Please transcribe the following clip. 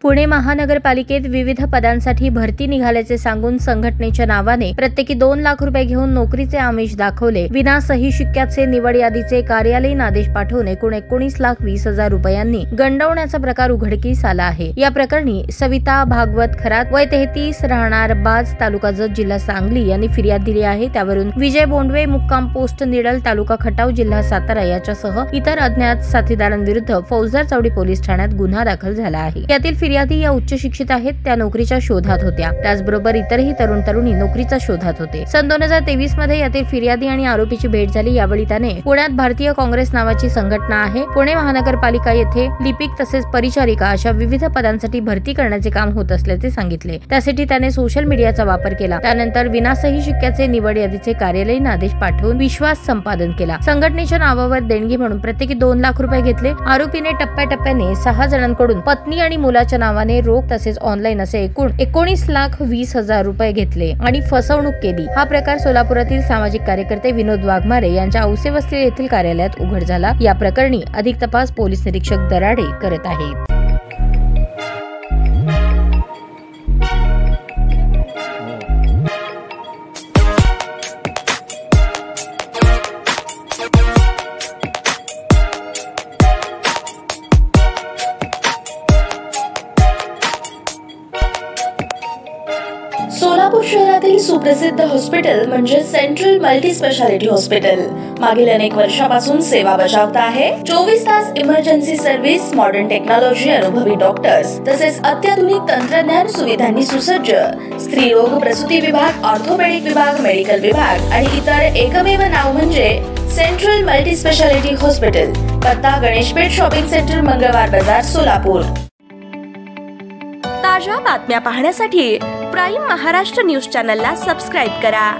पुणे महानगरपालिकेत विविध पदांसाठी भरती निघाल्याचे सांगून संघटनेच्या नावाने प्रत्येकी 2 लाख रुपये घेऊन नोकरीचे आमिष दाखवले. विना सही शिक्क्याचे निवड यादीचे कार्यालयीन आदेश पाठवून एकूण 19,20,000 रुपयांनी गंडवण्याचा प्रकार उघडकीस आला आहे. या प्रकरणी सविता भागवत खरात वय 33 राहणार बाज तालुका जत जिल्हा सांगली यांनी फिर्याद दिली आहे. त्यावरून विजय बोंडवे मुक्काम पोस्ट निडल तालुका खटाव जिल्हा सातारा याच्यासह इतर अज्ञात साथीदारांविरुद्ध फौजदार चावडी पोलीस ठाण्यात गुन्हा दाखल झाला आहे. यातील फिर्यादी या उच्च शिक्षित आहेत. त्या नोकरीच्या शोधात होत्या. त्याचबरोबर इतरही तरुण तरुणी नोकरीच्या शोधात होते. सन 2023 मध्ये यातील फिर्यादी आणि आरोपीची भेट झाली. यावेळी त्याने पुण्यात भारतीय काँग्रेस नावाची संघटना आहे, पुणे महानगरपालिका येथे लिपिक तसेच परिचारिका अशा विविध पदांसाठी भरती करण्याचे काम होत असल्याचे सांगितले. त्यासाठी त्याने सोशल मीडियाचा वापर केला. त्यानंतर विनासही शिक्क्याचे निवड यादीचे कार्यालयीन आदेश पाठवून विश्वास संपादन केला. संघटनेच्या नावावर देणगी म्हणून प्रत्येकी 2 लाख रुपये घेतले. आरोपीने टप्प्याटप्प्याने 6 जणांकडून पत्नी आणि मुलाच्या नावाने रोख तसेच ऑनलाईन असे एकूण 19,20,000 रुपये घेतले आणि फसवणूक केली. हा प्रकार सोलापुरातील सामाजिक कार्यकर्ते विनोद वाघमारे यांच्या औसेवस्ती येथील कार्यालयात उघड झाला. या प्रकरणी अधिक तपास पोलीस निरीक्षक दराडे करत आहेत. सोलापूर शहरातील सुप्रसिद्ध हॉस्पिटल म्हणजे सेंट्रल मल्टी स्पेशालिटी हॉस्पिटल मागील अनेक वर्षापासून सेवा बजावत आहे. 24 तास इमर्जन्सी सर्व्हिस, मॉडर्न टेक्नॉलॉजी, अनुभवी डॉक्टर्स तसेच अत्याधुनिक तंत्रज्ञान सुविधांनी सुसज्ज स्त्रीरोग प्रसूती विभाग, ऑर्थोपेडिक विभाग, मेडिकल विभाग आणि इतर एकमेव नाव म्हणजे सेंट्रल मल्टी स्पेशालिटी हॉस्पिटल. पत्ता गणेशपेठ शॉपिंग सेंटर, मंगळवार बाजार, सोलापूर. ताज्या बातम्या पाहण्यासाठी प्राईम महाराष्ट्र न्यूज चॅनलला सबस्क्राईब करा.